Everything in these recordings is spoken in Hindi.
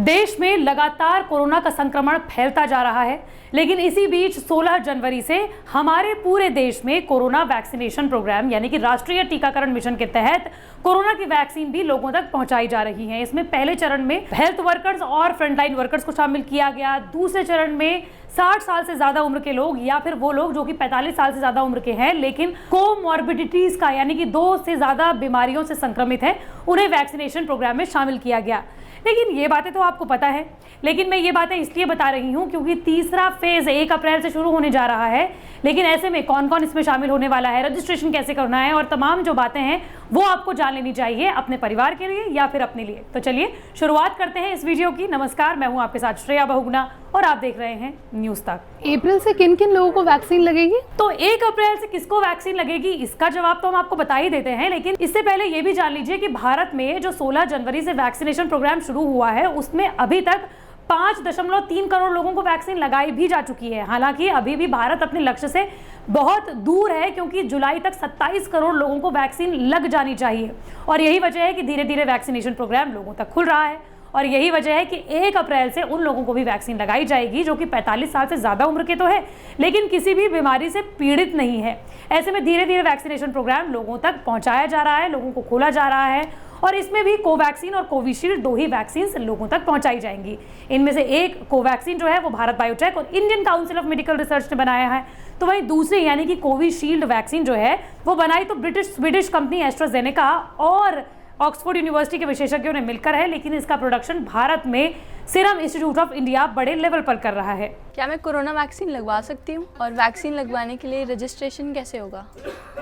देश में लगातार कोरोना का संक्रमण फैलता जा रहा है, लेकिन इसी बीच 16 जनवरी से हमारे पूरे देश में कोरोना वैक्सीनेशन प्रोग्राम यानी कि राष्ट्रीय टीकाकरण मिशन के तहत कोरोना की वैक्सीन भी लोगों तक पहुंचाई जा रही है। इसमें पहले चरण में हेल्थ वर्कर्स और फ्रंटलाइन वर्कर्स को शामिल किया गया। दूसरे चरण में 60 साल से ज्यादा उम्र के लोग या फिर वो लोग जो कि 45 साल से ज्यादा उम्र के हैं लेकिन कोमॉर्बिडिटीज का यानी कि 2 से ज्यादा बीमारियों से संक्रमित हैं, उन्हें वैक्सीनेशन प्रोग्राम में शामिल किया गया। लेकिन ये बातें तो आपको पता है, लेकिन मैं ये बातें इसलिए बता रही हूँ क्योंकि तीसरा फेज 1 अप्रैल से शुरू होने जा रहा है। लेकिन ऐसे में कौन कौन इसमें शामिल होने वाला है, रजिस्ट्रेशन कैसे करना है और तमाम जो बातें हैं वो आपको जान लेनी चाहिए अपने परिवार के लिए या फिर अपने लिए। तो चलिए शुरुआत करते हैं इस वीडियो की। नमस्कार, मैं हूँ आपके साथ श्रेया बहुगुणा और आप देख रहे हैं न्यूज़ तक। अप्रैल से किन किन लोगों को वैक्सीन लगेगी? तो 1 अप्रैल से किसको वैक्सीन लगेगी इसका जवाब तो हम आपको बता ही देते हैं, लेकिन इससे पहले ये भी जान लीजिए कि भारत में जो 16 जनवरी से वैक्सीनेशन प्रोग्राम शुरू हुआ है उसमें अभी तक 5.3 करोड़ लोगों को वैक्सीन लगाई भी जा चुकी है। हालांकि अभी भी भारत अपने लक्ष्य से बहुत दूर है क्योंकि जुलाई तक 27 करोड़ लोगों को वैक्सीन लग जानी चाहिए और यही वजह है कि धीरे धीरे वैक्सीनेशन प्रोग्राम लोगों तक खुल रहा है। और यही वजह है कि 1 अप्रैल से उन लोगों को भी वैक्सीन लगाई जाएगी जो कि 45 साल से ज़्यादा उम्र के तो है लेकिन किसी भी बीमारी से पीड़ित नहीं है। ऐसे में धीरे धीरे वैक्सीनेशन प्रोग्राम लोगों तक पहुंचाया जा रहा है, लोगों को खोला जा रहा है और इसमें भी कोवैक्सीन और कोविशील्ड 2 ही वैक्सीन लोगों तक पहुंचाई जाएंगी। इनमें से एक कोवैक्सीन जो है वो भारत बायोटेक और Indian council of medical research ने बनाया है, तो वहीं दूसरी यानी कि कोविशील्ड वैक्सीन जो है वो बनाई तो स्वीडिश कंपनी एस्ट्राजेनेका और ऑक्सफोर्ड यूनिवर्सिटी के विशेषज्ञों ने मिलकर है, लेकिन इसका प्रोडक्शन भारत में सीरम इंस्टीट्यूट ऑफ इंडिया बड़े लेवल पर कर रहा है। क्या मैं कोरोना वैक्सीन लगवा सकती हूँ और वैक्सीन लगवाने के लिए रजिस्ट्रेशन कैसे होगा?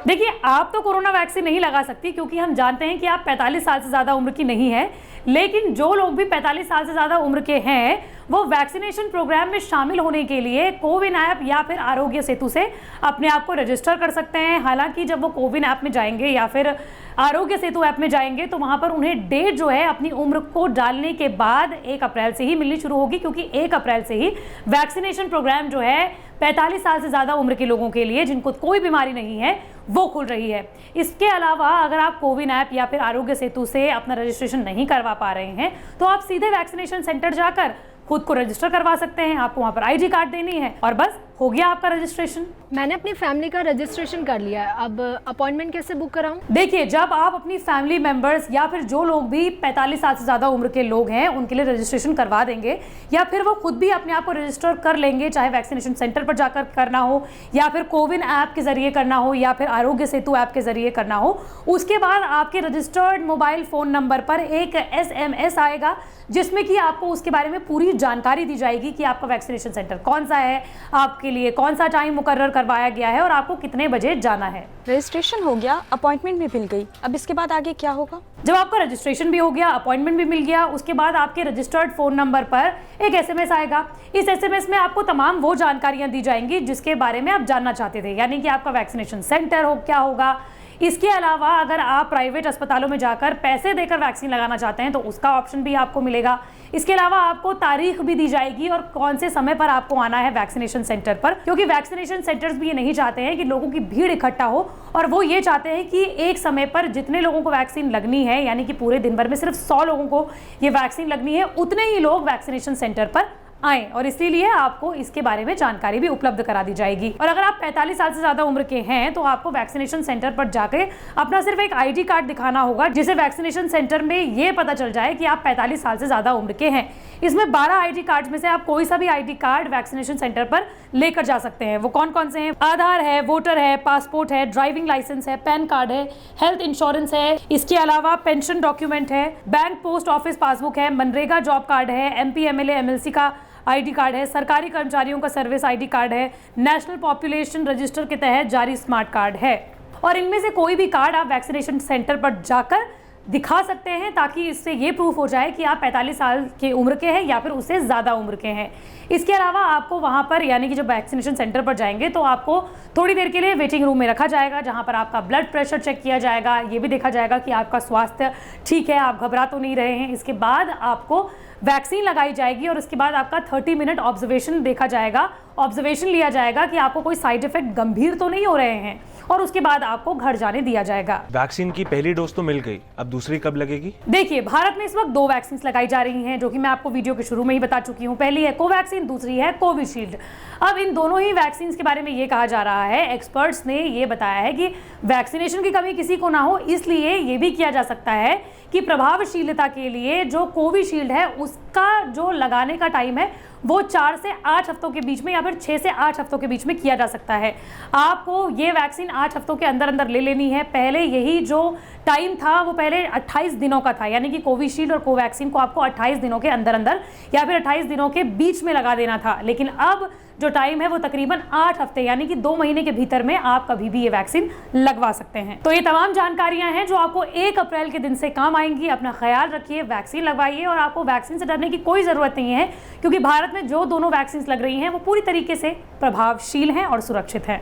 देखिए, आप तो कोरोना वैक्सीन नहीं लगा सकती क्योंकि हम जानते हैं कि आप 45 साल से ज़्यादा उम्र की नहीं है, लेकिन जो लोग भी 45 साल से ज़्यादा उम्र के हैं वो वैक्सीनेशन प्रोग्राम में शामिल होने के लिए कोविन ऐप या फिर आरोग्य सेतु से अपने आप को रजिस्टर कर सकते हैं। हालांकि जब वो कोविन ऐप में जाएंगे या फिर आरोग्य सेतु ऐप में जाएंगे तो वहाँ पर उन्हें डेट जो है अपनी उम्र को डालने के बाद 1 अप्रैल से ही मिलनी शुरू होगी क्योंकि 1 अप्रैल से ही वैक्सीनेशन प्रोग्राम जो है 45 साल से ज़्यादा उम्र के लोगों के लिए जिनको कोई बीमारी नहीं है वो खुल रही है। इसके अलावा अगर आप कोविन ऐप या फिर आरोग्य सेतु से अपना रजिस्ट्रेशन नहीं करवा पा रहे हैं तो आप सीधे वैक्सीनेशन सेंटर जाकर खुद को रजिस्टर करवा सकते हैं। आपको वहाँ पर आईडी कार्ड देनी है और बस हो गया आपका रजिस्ट्रेशन। मैंने अपनी फैमिली का रजिस्ट्रेशन कर लिया है, अब अपॉइंटमेंट कैसे बुक कराऊं? देखिए, जब आप अपनी फैमिली मेंबर्स या फिर जो लोग भी 45 साल से ज़्यादा उम्र के लोग हैं उनके लिए रजिस्ट्रेशन करवा देंगे या फिर वो खुद भी अपने आप को रजिस्टर कर लेंगे, चाहे वैक्सीनेशन सेंटर पर जाकर करना हो या फिर कोविन ऐप के जरिए करना हो या फिर आरोग्य सेतु ऐप के जरिए करना हो, उसके बाद आपके रजिस्टर्ड मोबाइल फ़ोन नंबर पर एक SMS आएगा जिसमें कि आपको उसके बारे में पूरी जानकारी दी जाएगी कि आपका वैक्सीनेशन सेंटर कौन सा है, आपके लिए कौन सा टाइम मुकर्रर करवाया गया है और आपको कितने बजे जाना है। रजिस्ट्रेशन हो गया, अपॉइंटमेंट भी मिल गई, अब इसके बाद आगे क्या होगा? जब आपका रजिस्ट्रेशन भी हो गया, अपॉइंटमेंट भी मिल गया, उसके बाद आपके रजिस्टर्ड फ़ोन नंबर पर एक SMS आएगा। इस SMS में आपको तमाम वो जानकारियाँ दी जाएंगी जिसके बारे में आप जानना चाहते थे, यानी कि आपका वैक्सीनेशन सेंटर हो क्या होगा। इसके अलावा अगर आप प्राइवेट अस्पतालों में जाकर पैसे देकर वैक्सीन लगाना चाहते हैं तो उसका ऑप्शन भी आपको मिलेगा। इसके अलावा आपको तारीख भी दी जाएगी और कौन से समय पर आपको आना है वैक्सीनेशन सेंटर पर, क्योंकि वैक्सीनेशन सेंटर्स भी ये नहीं चाहते हैं कि लोगों की भीड़ इकट्ठा हो और वो ये चाहते हैं कि एक समय पर जितने लोगों को वैक्सीन लगनी है यानी कि पूरे दिन भर में सिर्फ 100 लोगों को ये वैक्सीन लगनी है, उतने ही लोग वैक्सीनेशन सेंटर पर आए और इसीलिए आपको इसके बारे में जानकारी भी उपलब्ध करा दी जाएगी। और अगर आप 45 साल से ज़्यादा उम्र के हैं तो आपको वैक्सीनेशन सेंटर पर जाके अपना सिर्फ एक आईडी कार्ड दिखाना होगा जिसे वैक्सीनेशन सेंटर में ये पता चल जाए कि आप 45 साल से ज़्यादा उम्र के हैं। इसमें 12 आईडी कार्ड में से आप कोई सा भी आईडी कार्ड वैक्सीनेशन सेंटर पर लेकर जा सकते हैं। वो कौन कौन से हैं? आधार है, वोटर है, पासपोर्ट है, ड्राइविंग लाइसेंस है, पैन कार्ड है, हेल्थ इंश्योरेंस है, इसके अलावा पेंशन डॉक्यूमेंट है, बैंक पोस्ट ऑफिस पासबुक है, मनरेगा जॉब कार्ड है, MP MLA MLC का आईडी कार्ड है, सरकारी कर्मचारियों का सर्विस आईडी कार्ड है, नेशनल पॉपुलेशन रजिस्टर के तहत जारी स्मार्ट कार्ड है। और इनमें से कोई भी कार्ड आप वैक्सीनेशन सेंटर पर जाकर दिखा सकते हैं ताकि इससे ये प्रूफ हो जाए कि आप 45 साल की उम्र के हैं या फिर उससे ज़्यादा उम्र के हैं। इसके अलावा आपको वहाँ पर यानी कि जब वैक्सीनेशन सेंटर पर जाएंगे तो आपको थोड़ी देर के लिए वेटिंग रूम में रखा जाएगा जहाँ पर आपका ब्लड प्रेशर चेक किया जाएगा, ये भी देखा जाएगा कि आपका स्वास्थ्य ठीक है, आप घबरा तो नहीं रहे हैं। इसके बाद आपको वैक्सीन लगाई जाएगी और उसके बाद आपका 30 मिनट ऑब्जर्वेशन देखा जाएगा ऑब्जर्वेशन लिया जाएगा कि आपको कोई साइड इफेक्ट गंभीर तो नहीं हो रहे हैं, और उसके बाद आपको घर जाने दिया जाएगा। वैक्सीन की पहली डोज तो मिल गई, अब दूसरी कब लगेगी? देखिए, भारत में इस वक्त 2 वैक्सीन लगाई जा रही हैं, जो कि मैं आपको वीडियो के शुरू में ही बता चुकी हूँ। पहली है कोवैक्सीन, दूसरी है कोविशील्ड। अब इन दोनों ही वैक्सीन के बारे में ये कहा जा रहा है, एक्सपर्ट्स ने ये बताया है कि वैक्सीनेशन की कमी किसी को ना हो, इसलिए ये भी किया जा सकता है कि प्रभावशीलता के लिए जो कोविशील्ड है उसका जो लगाने का टाइम है वो 4 से 8 हफ्तों के बीच में या फिर 6 से 8 हफ्तों के बीच में किया जा सकता है। आपको ये वैक्सीन 8 हफ्तों के अंदर अंदर ले लेनी है। पहले यही जो टाइम था वो पहले 28 दिनों का था, यानी कि कोविशील्ड और कोवैक्सीन को आपको 28 दिनों के अंदर अंदर या फिर 28 दिनों के बीच में लगा देना था, लेकिन अब जो टाइम है वो तकरीबन 8 हफ्ते यानी कि 2 महीने के भीतर में आप कभी भी ये वैक्सीन लगवा सकते हैं। तो ये तमाम जानकारियां हैं जो आपको 1 अप्रैल के दिन से काम आएंगी। अपना ख्याल रखिए, वैक्सीन लगवाइए, और आपको वैक्सीन से डरने की कोई ज़रूरत नहीं है, क्योंकि भारत में जो दोनों वैक्सीन लग रही हैं वो पूरी तरीके से प्रभावशील हैं और सुरक्षित हैं।